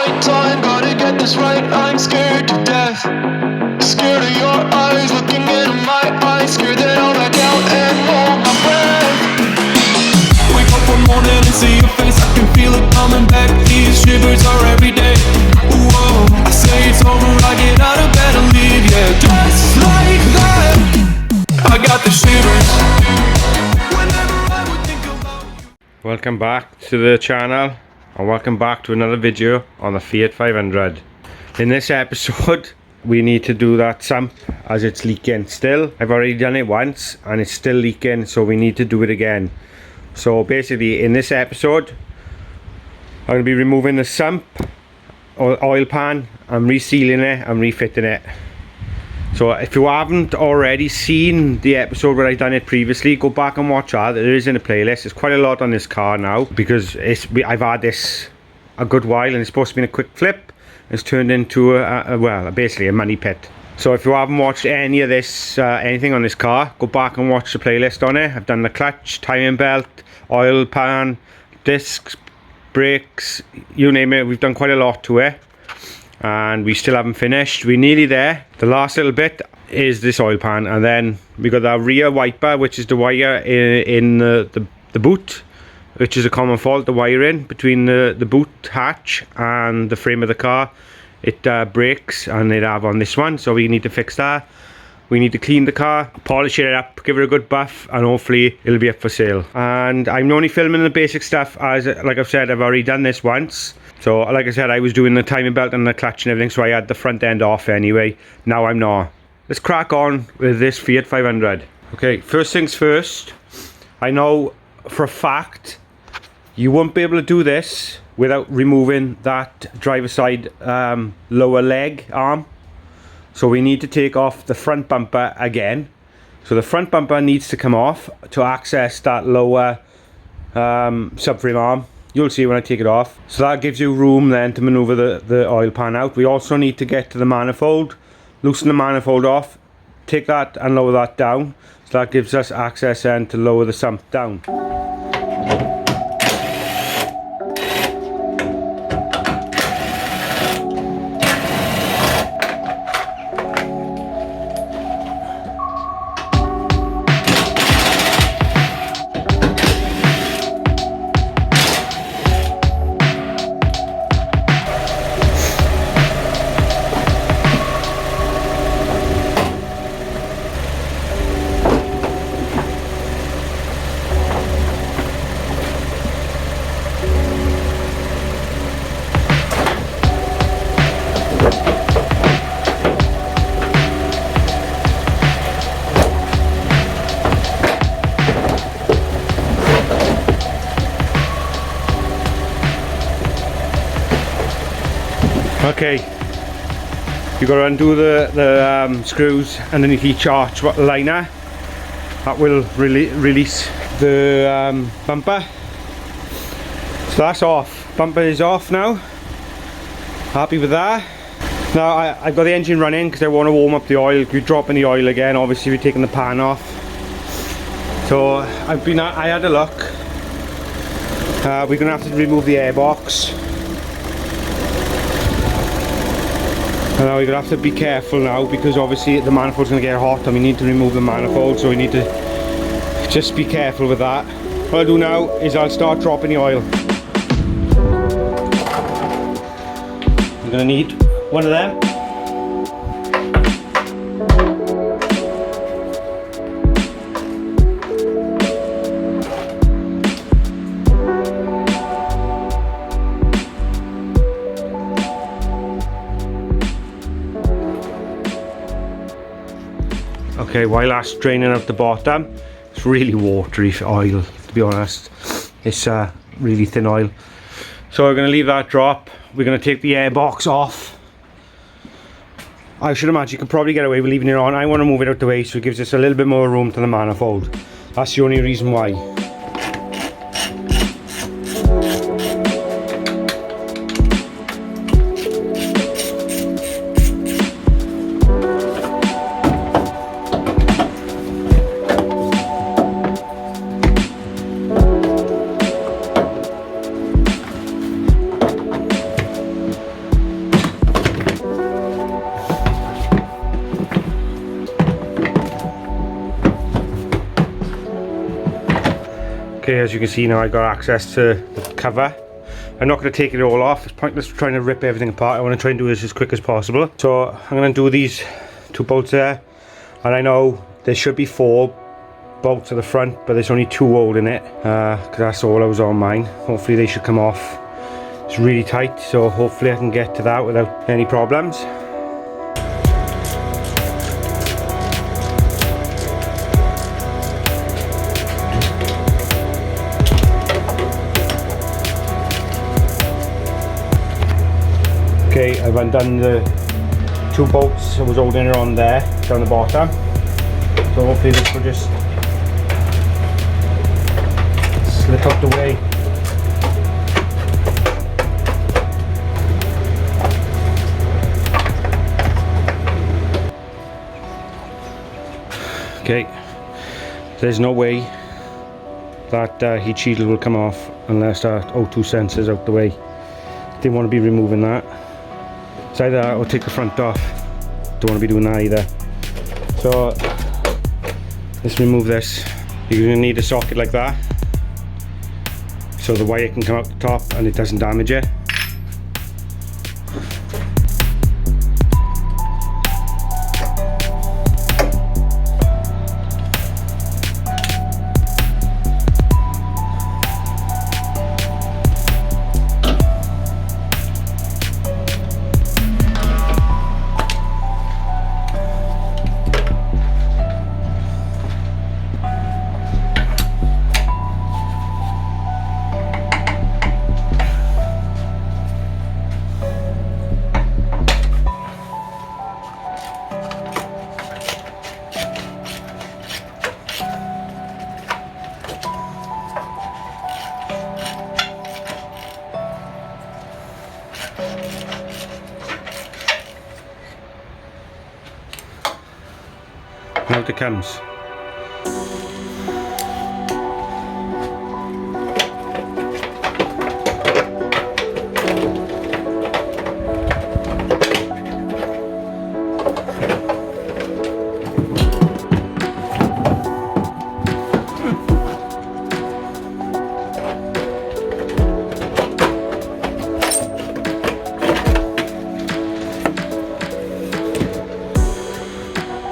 right time, gotta get this right. I'm scared to death. Scared of your eyes looking into my eyes. Scared that I'll back out and hold my breath. Wake up one morning and see your face. I can feel it coming back. These shivers are every day. Whoa, I say it's over, I get out of bed and leave. Yeah, just like that. I got the shivers. Whenever I would think about you. Welcome back to the channel and welcome back to another video on the Fiat 500. In this episode we need to do that sump as it's leaking still. I've already done it once and it's still leaking, so we need to do it again. So basically in this episode I'm going to be removing the sump or oil pan and resealing it and refitting it. So if you haven't already seen the episode where I've done it previously, go back and watch that. It is in a playlist. There's quite a lot on this car now because I've had this a good while and it's supposed to be a quick flip. It's turned into well, basically a money pit. So if you haven't watched any of this, anything on this car, go back and watch the playlist on it. I've done the clutch, timing belt, oil pan, discs, brakes, you name it. We've done quite a lot to it. And we still haven't finished. We're nearly there. The last little bit is this oil pan, and then we got that rear wiper, which is the wire in the boot, which is a common fault. The wiring between the boot hatch and the frame of the car, it breaks, and it have on this one, so we need to fix that. We need to clean the car, polish it up, give it a good buff, and hopefully it'll be up for sale. And I'm only filming the basic stuff, as like I've said, I've already done this once. So like I said, I was doing the timing belt and the clutch and everything, so I had the front end off anyway. Now I'm not. Let's crack on with this Fiat 500. Okay, first things first, I know for a fact you won't be able to do this without removing that driver's side lower leg arm. So we need to take off the front bumper again. So the front bumper needs to come off to access that lower subframe arm. You'll see when I take it off. So that gives you room then to maneuver the oil pan out. We also need to get to the manifold, loosen the manifold off, take that and lower that down. So that gives us access then to lower the sump down. Okay, you've got to undo the screws underneath each arch liner. That will release the bumper. So that's off. Bumper is off now. Happy with that. Now I've got the engine running because I want to warm up the oil. We're dropping the oil again. Obviously we're taking the pan off. So I had a look. We're going to have to remove the airbox. And now we're going to have to be careful now because obviously the manifold's going to get hot and we need to remove the manifold, so we need to just be careful with that. What I'll do now is I'll start dropping the oil. I'm going to need one of them. Okay, while that's draining out the bottom, it's really watery oil, to be honest. It's really thin oil. So we're going to leave that drop. We're going to take the airbox off. I should imagine you could probably get away with leaving it on. I want to move it out the way so it gives us a little bit more room to the manifold. That's the only reason why. Okay, as you can see now, I got access to the cover. I'm not going to take it all off. It's pointless trying to rip everything apart. I want to try and do this as quick as possible. So I'm going to do these 2 bolts there, and I know there should be 4 bolts at the front, but there's only 2 holding it, because that's all I was on mine. Hopefully they should come off. It's really tight, so hopefully I can get to that without any problems. Okay, I've undone the 2 bolts I was holding it on there, down the bottom. So hopefully this will just slip out the way. Okay, there's no way that heat shield will come off unless that O2 sensor's out the way. Didn't want to be removing that. It's either that or take the front off. Don't want to be doing that either. So let's remove this. You're going to need a socket like that, so the wire can come out the top and it doesn't damage it. Out it comes.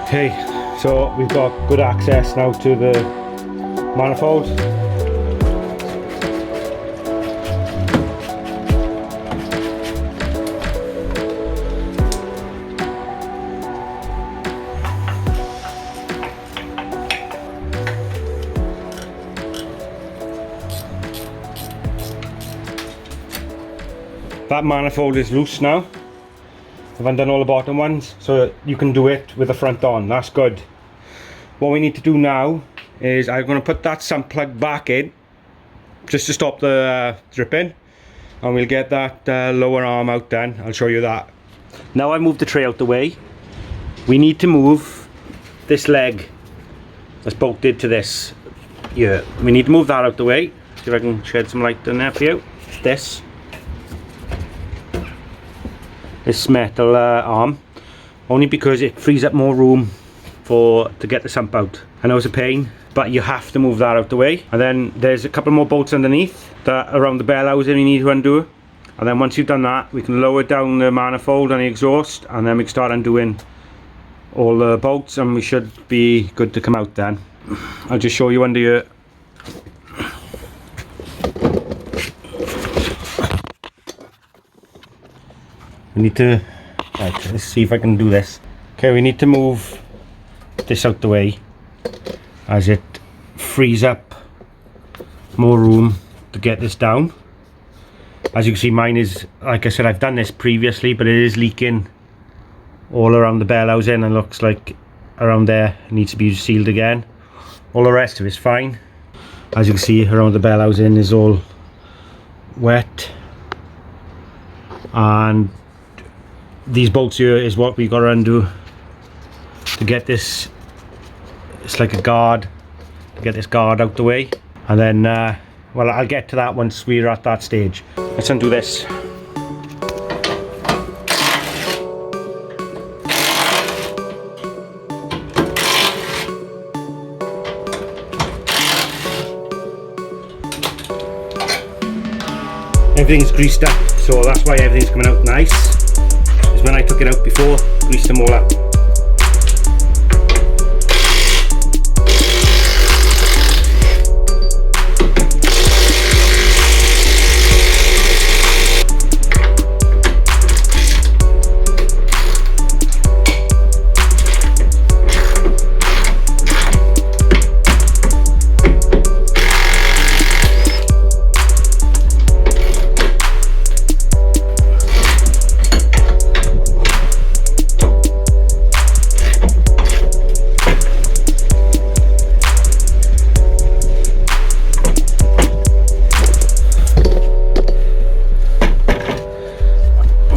Okay, so we've got good access now to the manifold. That manifold is loose now. I've undone all the bottom ones, so you can do it with the front on. That's good. What we need to do now is I'm going to put that sump plug back in just to stop the dripping, and we'll get that lower arm out then. I'll show you that. Now I moved the tray out the way. We need to move this leg that's bolted to this here. We need to move that out the way. See if I can shed some light in there for you. This metal arm, only because it frees up more room to get the sump out. I know it's a pain, but you have to move that out the way. And then there's a couple more bolts underneath that around the bell housing we need to undo. And then once you've done that, we can lower down the manifold and the exhaust, and then we can start undoing all the bolts, and we should be good to come out then. I'll just show you under here. We need to, right, let's see if I can do this. Okay, we need to move this out the way as it frees up more room to get this down. As you can see, mine is, like I said, I've done this previously, but it is leaking all around the bell housing, and looks like around there it needs to be sealed again. All the rest of it's fine. As you can see, around the bell housing is all wet, and these bolts here is what we got to undo to get this. It's like a guard to get this guard out the way, and then well, I'll get to that once we're at that stage. Let's undo this. everything's greased up, so that's why everything's coming out nice. Is when I took it out before, greased them all up.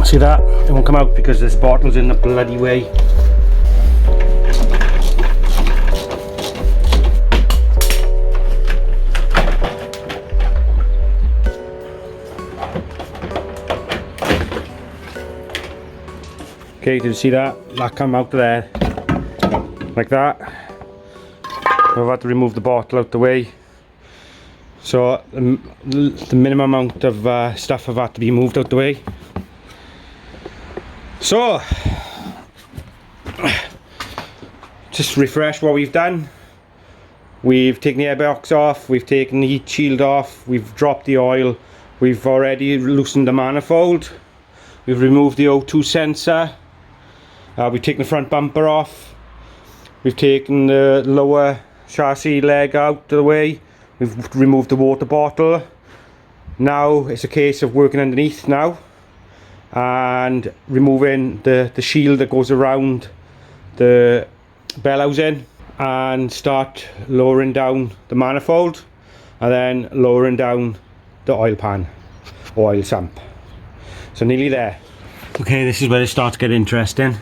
See that? It won't come out because this bottle's in the bloody way. Okay, did you see that? That come out of there. Like that. I've had to remove the bottle out the way. So the minimum amount of stuff have had to be moved out the way. So, just refresh what we've done. We've taken the airbox off, we've taken the heat shield off, we've dropped the oil, we've already loosened the manifold, we've removed the O2 sensor, we've taken the front bumper off, we've taken the lower chassis leg out of the way, we've removed the water bottle. Now it's a case of working underneath now and removing the shield that goes around the bell housing, and start lowering down the manifold and then lowering down the oil pan, oil sump. So nearly there. Okay, this is where it starts to get interesting.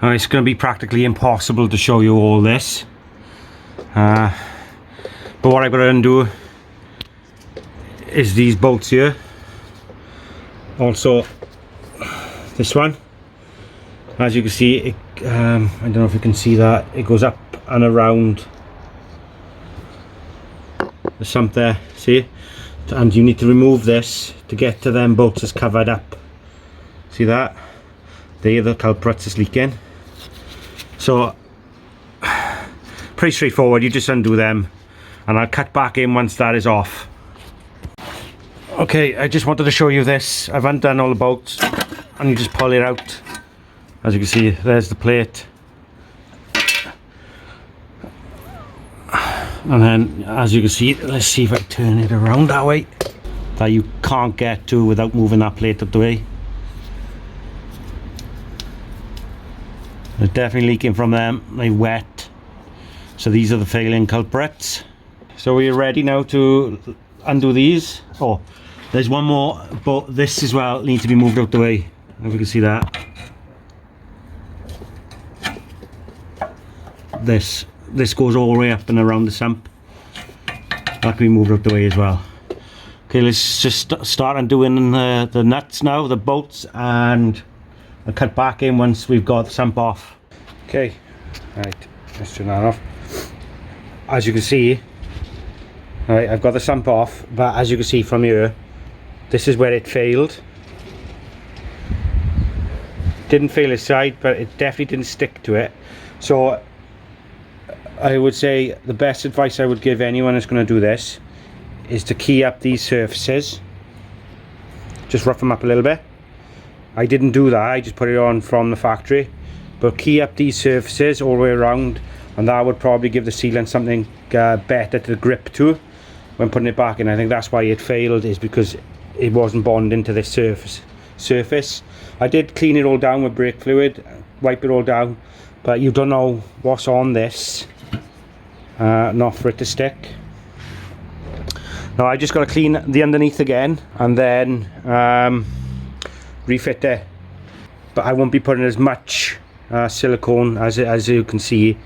It's going to be practically impossible to show you all this, but what I'm going to undo is these bolts here. Also this one, as you can see, it, I don't know if you can see that, it goes up and around the sump there, see, and you need to remove this to get to them bolts that's covered up. See that? They're the culprits that's leaking. So pretty straightforward, you just undo them and I'll cut back in once that is off. Okay, I just wanted to show you this. I've undone all the bolts and you just pull it out. As you can see, there's the plate. And then, as you can see, let's see if I turn it around that way, that you can't get to without moving that plate up the way. They're definitely leaking from them, they're wet. So these are the failing culprits. So we're ready now to undo these. Oh, there's one more, but this as well needs to be moved out the way. If you can see that. This goes all the way up and around the sump. That can be moved out the way as well. Okay, let's just start undoing the nuts now, the bolts, and I'll cut back in once we've got the sump off. Okay, right, let's turn that off. As you can see, right, I've got the sump off, but as you can see from here, this is where it failed. Didn't fail its side, but it definitely didn't stick to it. So I would say the best advice I would give anyone who's going to do this is to key up these surfaces. Just rough them up a little bit. I didn't do that, I just put it on from the factory. But key up these surfaces all the way around, and that would probably give the sealant something better to grip to when putting it back in. I think that's why it failed, is because it wasn't bonding to this surface. I did clean it all down with brake fluid, wipe it all down, but you don't know what's on this, not for it to stick. Now I just got to clean the underneath again and then refit it, but I won't be putting as much silicone as you can see.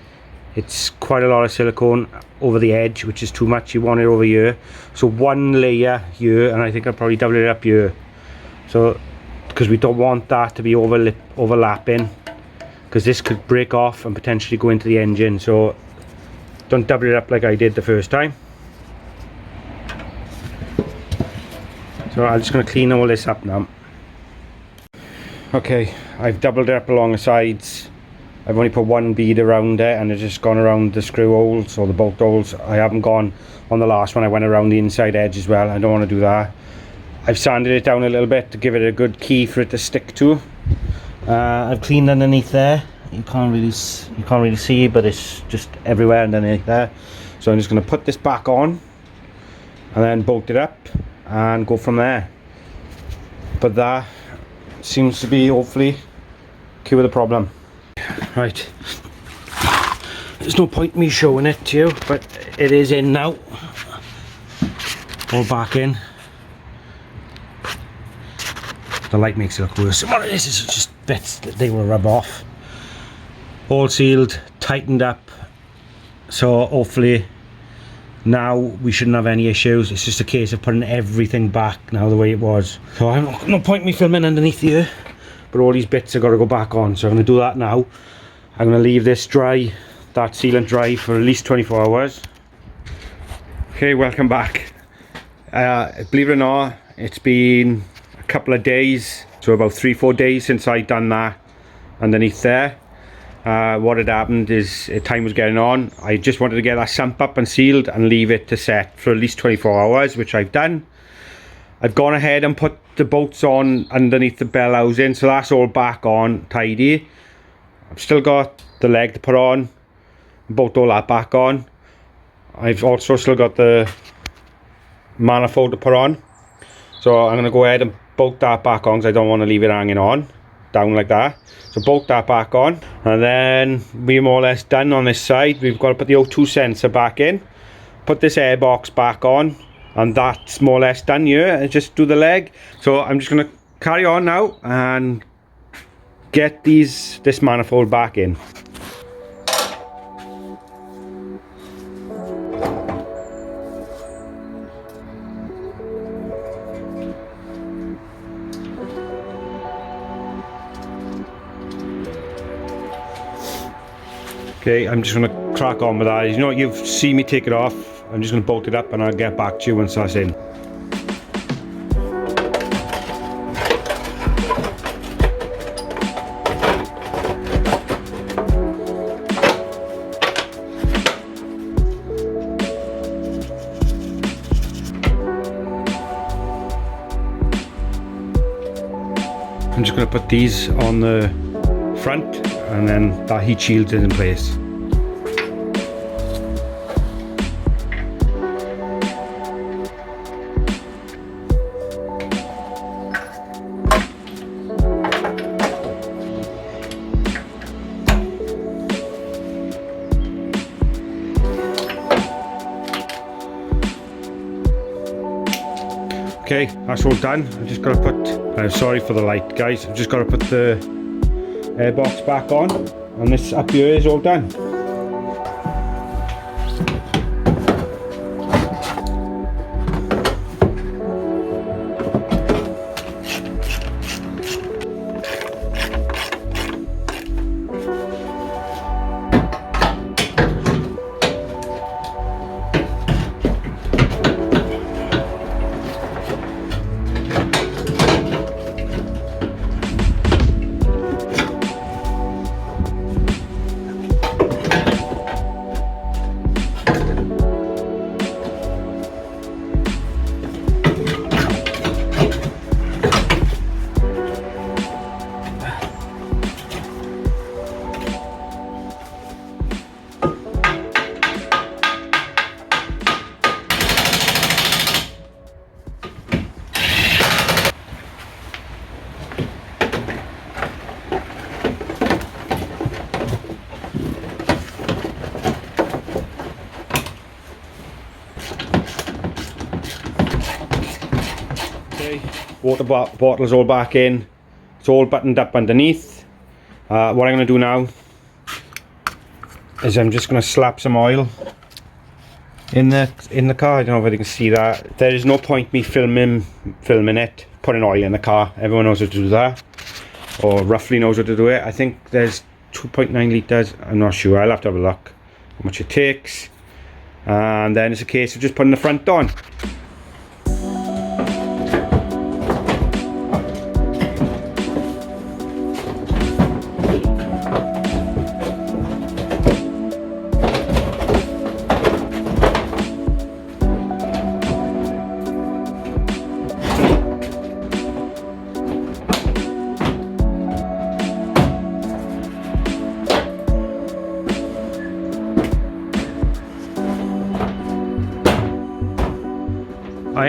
It's quite a lot of silicone over the edge, which is too much. You want it over here, so one layer here, and I think I'll probably double it up here, so because we don't want that to be overlapping, because this could break off and potentially go into the engine. So don't double it up like I did the first time. So I'm just going to clean all this up now. Okay, I've doubled it up along the sides. I've only put one bead around it and it's just gone around the screw holes or the bolt holes. I haven't gone on the last one. I went around the inside edge as well. I don't want to do that. I've sanded it down a little bit to give it a good key for it to stick to. I've cleaned underneath there. You can't really see, but it's just everywhere underneath there. So I'm just going to put this back on and then bolt it up and go from there. But that seems to be hopefully cure the problem. Right, there's no point me showing it to you, but it is in now, all back in. The light makes it look worse. What it is just bits that they will rub off. All sealed, tightened up, so hopefully now we shouldn't have any issues. It's just a case of putting everything back now the way it was. So I'm no point me filming underneath here, but all these bits have got to go back on, so I'm going to do that now. I'm going to leave this dry, that sealant dry, for at least 24 hours. Okay, welcome back. Believe it or not, it's been a couple of days, so about 3-4 days since I done that underneath there. What had happened is time was getting on. I just wanted to get that sump up and sealed and leave it to set for at least 24 hours, which I've done. I've gone ahead and put the bolts on underneath the bell housing, so that's all back on, tidy. I've still got the leg to put on, bolt all that back on. I've also still got the manifold to put on, so I'm going to go ahead and bolt that back on because I don't want to leave it hanging on down like that. So bolt that back on, and then we're more or less done on this side. We've got to put the O2 sensor back in, put this air box back on, and that's more or less done here. And just do the leg. So I'm just going to carry on now and get this manifold back in. Okay, I'm just going to crack on with that. You know, you've seen me take it off. I'm just going to bolt it up and I'll get back to you once that's in. I'm just going to put these on the front and then that heat shield is in place. Okay, that's all done. I've just got to put, sorry for the light guys, I've just got to put the air box back on, and this up here is all done. Water bottle's all back in. It's all buttoned up underneath. What I'm going to do now is I'm just going to slap some oil in the car. I don't know if you can see that. There is no point me filming it, putting oil in the car. Everyone knows how to do that, or roughly knows how to do it. I think there's 2.9 litres. I'm not sure. I'll have to have a look how much it takes, and then it's a case of just putting the front on.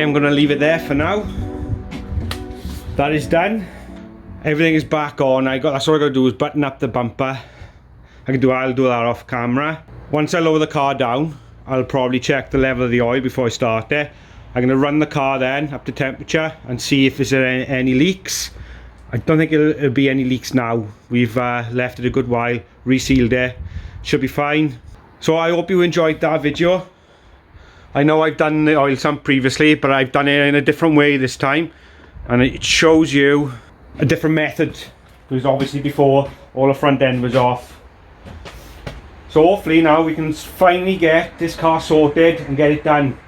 am going to leave it there for now. That is done. Everything is back on. That's all I got to do is button up the bumper. I'll do that off camera. Once I lower the car down, I'll probably check the level of the oil before I start it. I'm going to run the car then up to temperature and see if there's any leaks. I don't think it'll be any leaks now. We've left it a good while, resealed it, should be fine. So I hope you enjoyed that video. I know I've done the oil sump previously, but I've done it in a different way this time, and it shows you a different method, because obviously before all the front end was off. So hopefully now we can finally get this car sorted and get it done.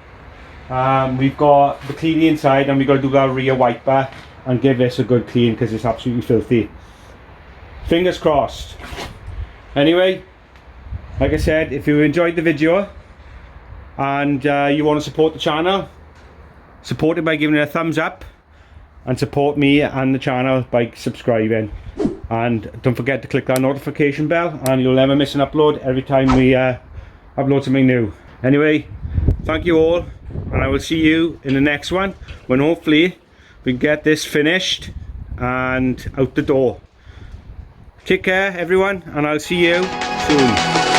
We've got the cleaning inside, and we've got to do that rear wiper and give this a good clean because it's absolutely filthy. Fingers crossed. Anyway, like I said, if you enjoyed the video and you want to support the channel, support it by giving it a thumbs up, and support me and the channel by subscribing. And don't forget to click that notification bell, and you'll never miss an upload every time we upload something new. Anyway, thank you all, and I will see you in the next one, when hopefully we can get this finished and out the door. Take care everyone, and I'll see you soon.